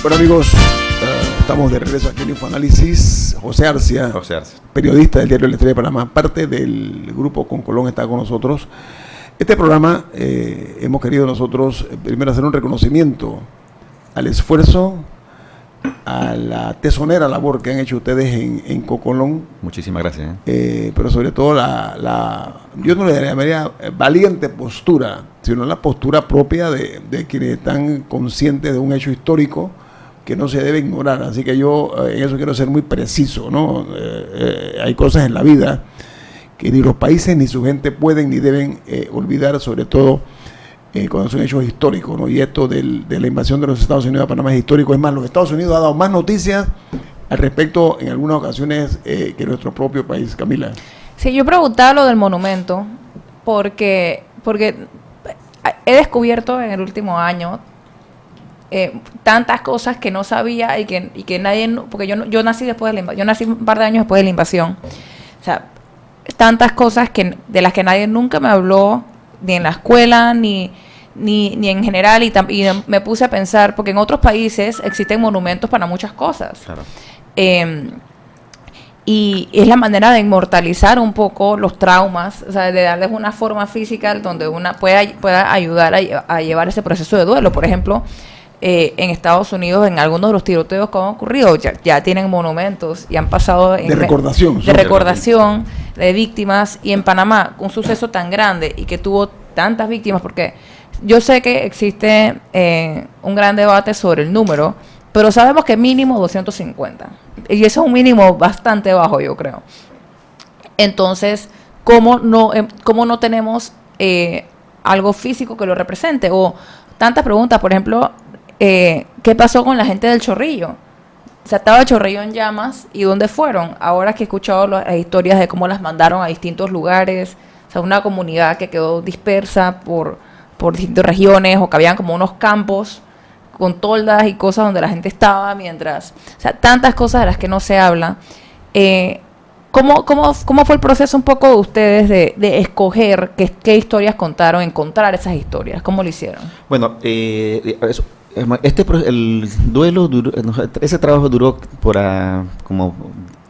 Bueno amigos, estamos de regreso aquí en Infoanálisis. José Arcia, periodista del diario La Estrella de Panamá, parte del grupo Con Colón, está con nosotros. Este programa hemos querido nosotros primero hacer un reconocimiento al esfuerzo, a la tesonera labor que han hecho ustedes en Cocolón. Muchísimas gracias. Pero sobre todo yo no le llamaría valiente postura, sino la postura propia de quienes están conscientes de un hecho histórico que no se debe ignorar. Así que yo en eso quiero ser muy preciso, ¿no? Hay cosas en la vida que ni los países ni su gente pueden ni deben olvidar, sobre todo cuando son hechos históricos, ¿no? Y esto de la invasión de los Estados Unidos a Panamá es histórico. Es más, los Estados Unidos ha dado más noticias al respecto en algunas ocasiones que nuestro propio país. Camila. Sí, yo preguntaba lo del monumento porque he descubierto en el último año tantas cosas que no sabía y que nadie, porque yo nací después de la invasión, yo nací un par de años después de la invasión. O sea, tantas cosas de las que nadie nunca me habló, ni en la escuela, ni en general, y me puse a pensar, porque en otros países existen monumentos para muchas cosas. Claro. Y es la manera de inmortalizar un poco los traumas, o sea, de darles una forma física donde una pueda ayudar a llevar ese proceso de duelo. Por ejemplo, en Estados Unidos, en algunos de los tiroteos que han ocurrido, ya tienen monumentos y han pasado de recordación de víctimas. Y en Panamá, un suceso tan grande y que tuvo tantas víctimas, porque yo sé que existe un gran debate sobre el número, pero sabemos que mínimo 250, y eso es un mínimo bastante bajo, yo creo. Entonces, ¿cómo no tenemos algo físico que lo represente? O tantas preguntas, por ejemplo, ¿qué pasó con la gente del Chorrillo? O sea, estaba el Chorrillo en llamas, ¿y dónde fueron? Ahora que he escuchado las historias de cómo las mandaron a distintos lugares, o sea, una comunidad que quedó dispersa por distintas regiones, o que habían como unos campos con toldas y cosas donde la gente estaba mientras... O sea, tantas cosas de las que no se habla. ¿Cómo fue el proceso un poco de ustedes de escoger qué historias contaron, encontrar esas historias? ¿Cómo lo hicieron? Bueno, el duelo duró, ese trabajo duró por como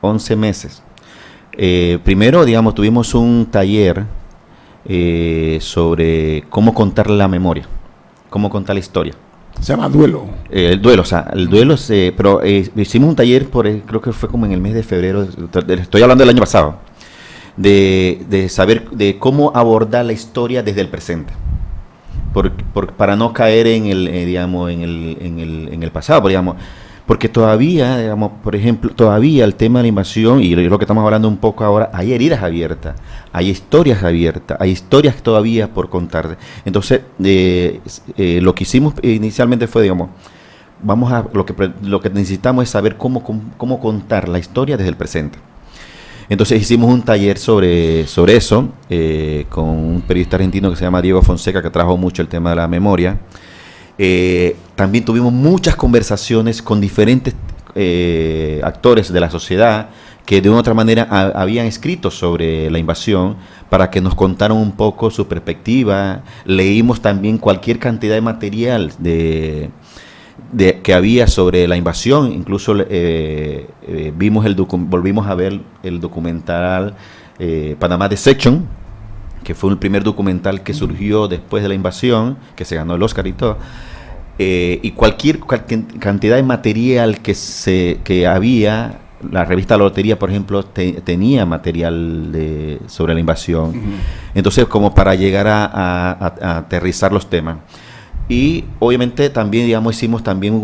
11 meses. Primero, digamos, tuvimos un taller sobre cómo contar la memoria, cómo contar la historia. Se llama duelo. El duelo, pero hicimos un taller creo que fue como en el mes de febrero, estoy hablando del año pasado, de saber de cómo abordar la historia desde el presente. Para no caer en el pasado, porque todavía, digamos, por ejemplo, todavía el tema de la invasión, y lo que estamos hablando un poco ahora, hay heridas abiertas, hay historias abiertas, hay historias todavía por contar. Entonces, lo que hicimos inicialmente fue, digamos, lo que necesitamos es saber cómo contar la historia desde el presente. Entonces hicimos un taller sobre eso con un periodista argentino que se llama Diego Fonseca, que trabajó mucho el tema de la memoria. También tuvimos muchas conversaciones con diferentes actores de la sociedad que de una u otra manera habían escrito sobre la invasión para que nos contaran un poco su perspectiva. Leímos también cualquier cantidad de material que había sobre la invasión, incluso volvimos a ver el documental Panama Deception, que fue el primer documental que surgió después de la invasión, que se ganó el Oscar y todo, y cualquier cantidad de material que había. La revista La Lotería, por ejemplo, tenía material sobre la invasión. Entonces, como para llegar a aterrizar los temas. Y obviamente también, digamos, hicimos también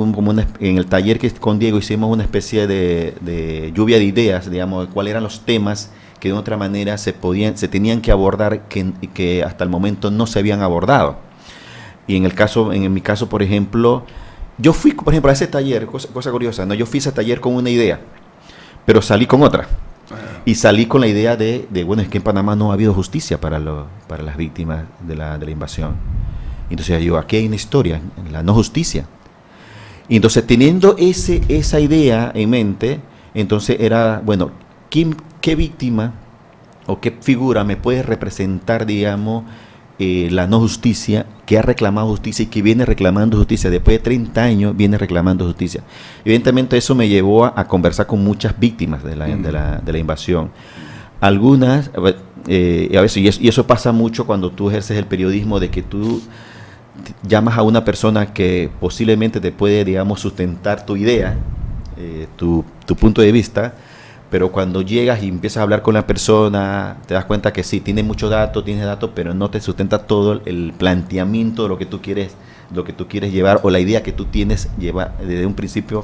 en el taller que con Diego hicimos una especie de lluvia de ideas, digamos, de cuáles eran los temas que de otra manera se tenían que abordar que hasta el momento no se habían abordado. Y en mi caso, por ejemplo, yo fui, por ejemplo, a ese taller, cosa curiosa, ¿no? Yo fui a ese taller con una idea, pero salí con otra. Y salí con la idea bueno, es que en Panamá no ha habido justicia para las víctimas de la invasión. Entonces yo, aquí hay una historia, la no justicia. Y entonces, teniendo esa idea en mente, entonces era, bueno, ¿qué víctima o qué figura me puede representar, digamos, la no justicia, que ha reclamado justicia y que viene reclamando justicia. Después de 30 años viene reclamando justicia. Evidentemente eso me llevó a conversar con muchas víctimas de la invasión. Algunas, a veces, y eso pasa mucho cuando tú ejerces el periodismo, de que tú llamas a una persona que posiblemente te puede, digamos, sustentar tu idea, tu punto de vista, pero cuando llegas y empiezas a hablar con la persona, te das cuenta que sí, tienes datos, pero no te sustenta todo el planteamiento de lo que tú quieres llevar, o la idea que tú tienes llevar desde un principio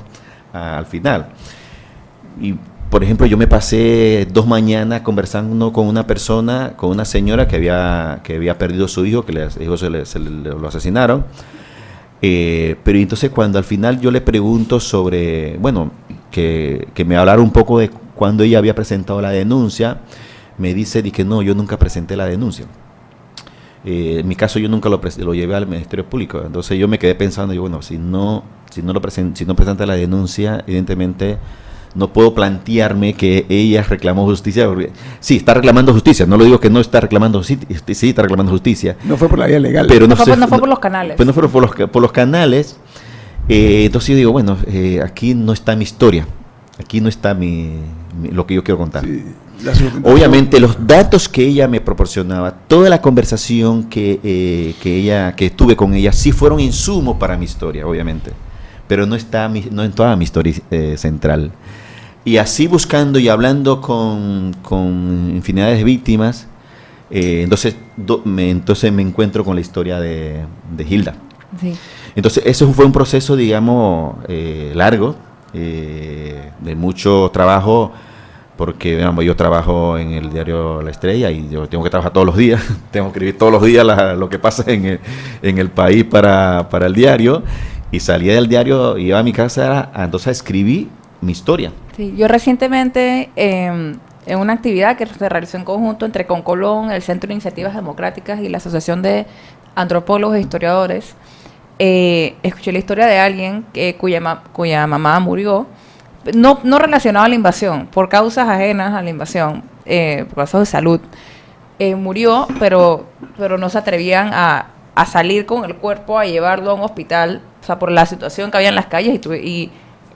al final. Y por ejemplo, yo me pasé 2 mañanas conversando con una persona, con una señora que había perdido a su hijo, que lo asesinaron. Pero entonces cuando al final yo le pregunto sobre, bueno, que me hablara un poco de cuando ella había presentado la denuncia, me dice que no, yo nunca presenté la denuncia. En mi caso yo nunca lo llevé al Ministerio Público. Entonces yo me quedé pensando, bueno, si no presenta la denuncia, evidentemente no puedo plantearme que ella reclamó justicia, porque sí, está reclamando justicia, no lo digo que no está reclamando justicia, sí está reclamando justicia. No fue por la vía legal. Pero no fue por los canales. Pues no fue por los canales. Entonces yo digo, bueno, aquí no está mi historia, aquí no está lo que yo quiero contar. Sí, obviamente los datos que ella me proporcionaba, toda la conversación que tuve con ella, sí fueron insumos para mi historia, obviamente, pero no en toda mi historia central. Y así buscando y hablando con infinidades de víctimas, entonces me encuentro con la historia de Hilda. Sí. Entonces eso fue un proceso, digamos, largo, de mucho trabajo, porque digamos, yo trabajo en el diario La Estrella y yo tengo que trabajar todos los días, tengo que escribir todos los días lo que pasa en el país para el diario, y salía del diario, iba a mi casa, entonces escribí mi historia. Sí, yo recientemente, en una actividad que se realizó en conjunto entre Concolón, el Centro de Iniciativas Democráticas y la Asociación de Antropólogos e Historiadores, escuché la historia de alguien cuya mamá murió, no relacionado a la invasión, por causas ajenas a la invasión, por causas de salud. Murió, pero no se atrevían a salir con el cuerpo, a llevarlo a un hospital, o sea, por la situación que había en las calles,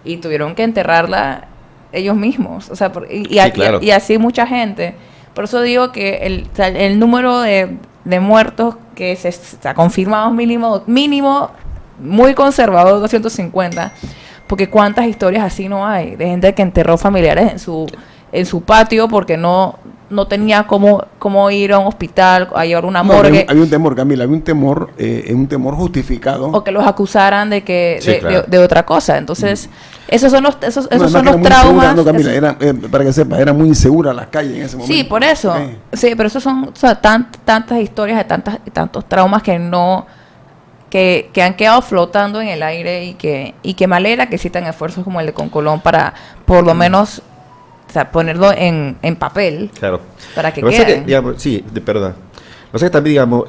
y tuvieron que enterrarla ellos mismos, o sea, claro. y así mucha gente. Por eso digo que el número de muertos que se ha confirmado mínimo muy conservador, 250, porque cuántas historias así no hay, de gente que enterró familiares en su patio porque no tenía cómo ir a un hospital, a llevar una morgue. Había un temor, Camila, un temor justificado. O que los acusaran de otra cosa. Entonces, esos son los traumas. Segura, no, Camila, para que sepa, era muy insegura las calles en ese momento. Sí, por eso. Sí, pero esos son tantas historias de tantos traumas que han quedado flotando en el aire, y que me alegra que existan esfuerzos como el de Concolón para por lo menos, o sea, ponerlo en papel, claro, para que quede. Perdón. O sea, también, digamos,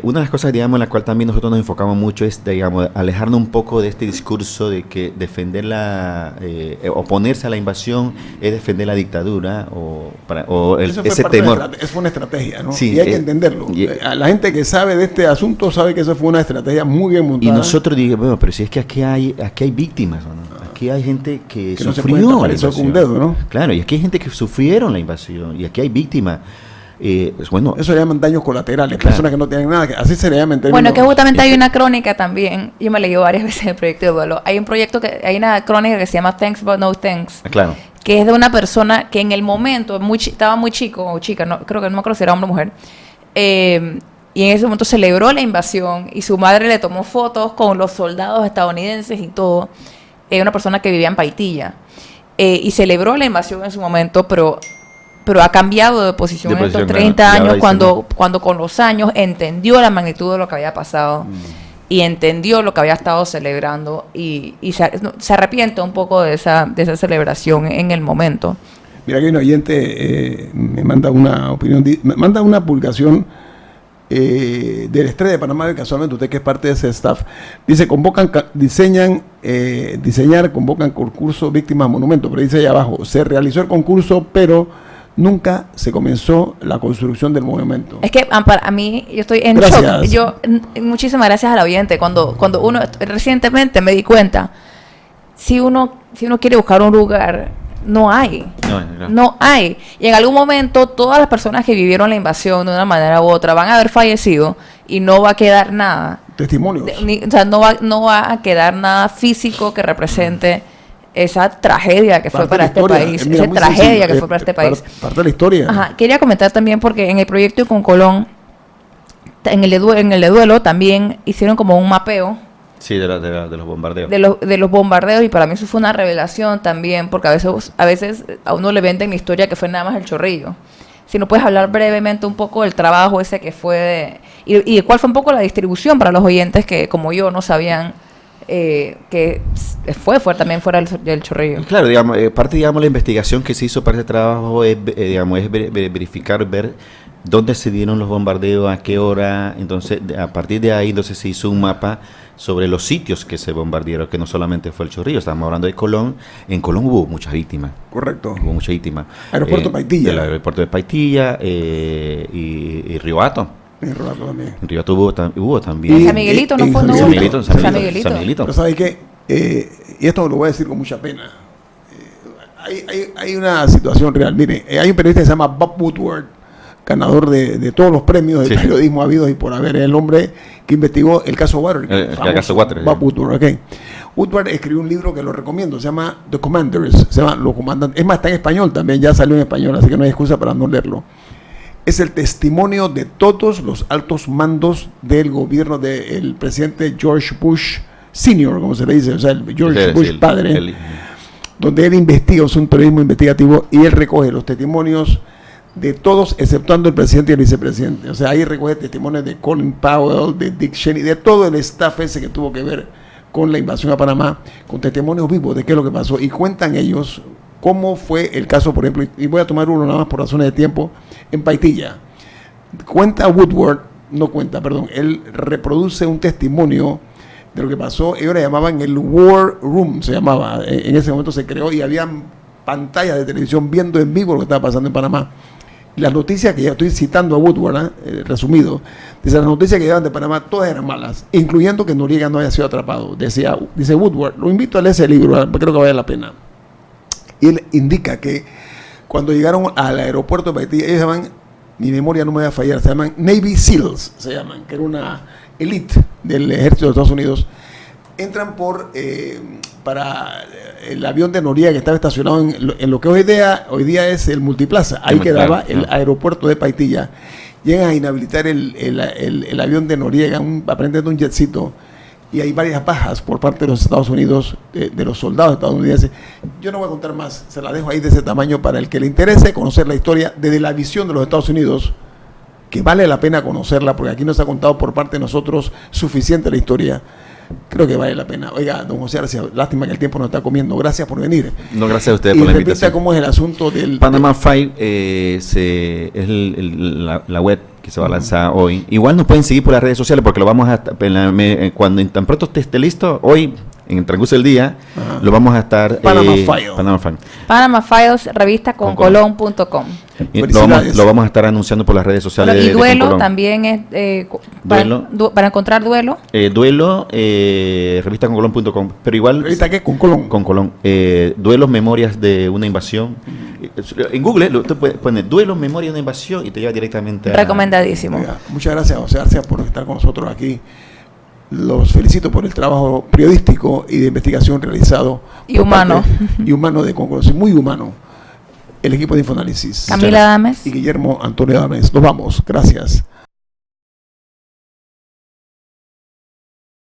una de las cosas, digamos, en la cual también nosotros nos enfocamos mucho es, digamos, alejarnos un poco de este discurso de que defender oponerse a la invasión es defender la dictadura, ese temor. Eso fue una estrategia, ¿no? Sí, y hay que entenderlo. La gente que sabe de este asunto sabe que eso fue una estrategia muy bien montada. Y nosotros digamos, bueno, pero si es que aquí hay víctimas, ¿no? Aquí hay gente que sufrió no la invasión. Con un dedo, ¿no? Claro, y aquí hay gente que sufrieron la invasión, y aquí hay víctimas. Bueno, eso le llaman daños colaterales, claro. Personas que no tienen nada, así se le llaman. Bueno, que justamente hay una crónica también, yo me leí varias veces el proyecto de duelo. Hay una crónica que se llama Thanks But No Thanks, claro, que es de una persona que en el momento estaba muy chico o chica, creo que no me acuerdo si era hombre o mujer, y en ese momento celebró la invasión y su madre le tomó fotos con los soldados estadounidenses y todo. Una persona que vivía en Paitilla, y celebró la invasión en su momento, pero ha cambiado de posición en estos 30 años, cuando con los años entendió la magnitud de lo que había pasado, y entendió lo que había estado celebrando, y se arrepiente un poco de esa celebración en el momento. Mira, que un oyente me manda una opinión, me manda una publicación del Estrella de Panamá, casualmente usted que es parte de ese staff, dice: convocan concurso víctimas monumento, pero dice ahí abajo: se realizó el concurso, pero nunca se comenzó la construcción del monumento. Es que para mí, yo estoy en Gracias. shock. Muchísimas gracias al oyente. Cuando uno, recientemente me di cuenta, si uno quiere buscar un lugar, no hay. No hay. Y en algún momento, todas las personas que vivieron la invasión de una manera u otra van a haber fallecido y no va a quedar nada. Testimonios. O sea, no va a quedar nada físico que represente esa tragedia que fue para este país. Esa tragedia que fue para este país. Parte de la historia. Ajá. Quería comentar también porque en el proyecto con Colón, en el de Duelo, también hicieron como un mapeo. Sí, de los bombardeos. De los bombardeos, y para mí eso fue una revelación también, porque a veces a uno le venden la historia que fue nada más el Chorrillo. Si no puedes hablar brevemente un poco del trabajo ese que fue y cuál fue un poco la distribución para los oyentes que, como yo, no sabían que fue también fuera del Chorrillo. Claro, digamos, parte, digamos, la investigación que se hizo para este trabajo es, verificar, ver dónde se dieron los bombardeos, a qué hora. Entonces, a partir de ahí, entonces se hizo un mapa sobre los sitios que se bombardearon, que no solamente fue el Chorrillo, estábamos hablando de Colón. En Colón hubo muchas víctimas. Correcto. Hubo muchas víctimas. Aeropuerto Paitilla. El aeropuerto de Paitilla y Río Hato. En Rodato también. En Río Hato hubo también. En San Miguelito no fue, ¿no? San Miguelito. San Miguelito. Pero ¿sabes qué? Y esto lo voy a decir con mucha pena. Hay una situación real. Mire, hay un periodista que se llama Bob Woodward, ganador de todos los premios del periodismo habidos y por haber. El hombre que investigó el caso Watergate. El caso Watergate. Bob Woodward, ok. Woodward escribió un libro que lo recomiendo, se llama The Commanders, se llama Los Comandantes. Es más, está en español también, ya salió en español, así que no hay excusa para no leerlo. Es el testimonio de todos los altos mandos del gobierno del presidente George Bush Sr., como se le dice, o sea, el George Bush padre, donde él investiga, es un periodismo investigativo, y él recoge los testimonios de todos, exceptuando el presidente y el vicepresidente. O sea, ahí recoge testimonios de Colin Powell, de Dick Cheney, de todo el staff ese que tuvo que ver con la invasión a Panamá, con testimonios vivos de qué es lo que pasó, y cuentan ellos cómo fue el caso, por ejemplo, y voy a tomar uno nada más por razones de tiempo, en Paitilla. Él reproduce un testimonio de lo que pasó. Ellos le llamaban el War Room, se llamaba, en ese momento se creó, y había pantallas de televisión viendo en vivo lo que estaba pasando en Panamá. Las noticias que ya estoy citando a Woodward, resumido, dice, las noticias que llegaban de Panamá todas eran malas, incluyendo que Noriega no haya sido atrapado. Dice Woodward, lo invito a leer ese libro, creo que vale la pena. Y él indica que cuando llegaron al aeropuerto de Paitilla, ellos se llaman, mi memoria no me va a fallar, se llaman Navy SEALs, se llaman, que era una elite del ejército de Estados Unidos, entran para el avión de Noriega que estaba estacionado en lo que hoy día es el Multiplaza, ahí quedaba el aeropuerto de Paitilla. Llegan a inhabilitar el avión de Noriega, aparentemente un jetcito, y hay varias bajas por parte de los Estados Unidos, de los soldados estadounidenses. Yo no voy a contar más, se la dejo ahí de ese tamaño para el que le interese conocer la historia desde la visión de los Estados Unidos, que vale la pena conocerla, porque aquí no se ha contado por parte de nosotros suficiente la historia. Creo que vale la pena. Oiga, don José Arcia, lástima que el tiempo nos está comiendo. Gracias por venir. No, gracias a ustedes por la invitación. invitación. ¿Cómo es el asunto del Panama File? Es la web que se va a lanzar hoy. Igual nos pueden seguir por las redes sociales porque lo vamos a cuando tan pronto esté listo, hoy en el transcurso del día, lo vamos a estar Panama File. Panama Files, revista con Colón.com. Lo vamos a estar anunciando por las redes sociales. Bueno, y Duelo también es para encontrar Duelo. Duelo, revista con Colón.com. Pero igual. ¿Revista qué? Con Colón. Con Colón. Duelos, memorias de una invasión. En Google tú puedes poner Duelos, memoria de una invasión y te lleva directamente a. Recomendadísimo. Oiga, muchas gracias, José Arcia, por estar con nosotros aquí. Los felicito por el trabajo periodístico y de investigación realizado. Y humano. Y humano de Concolusión, muy humano. El equipo de Infoanálisis. Camila Dames. Y Guillermo Antonio Dames. Nos vamos. Gracias.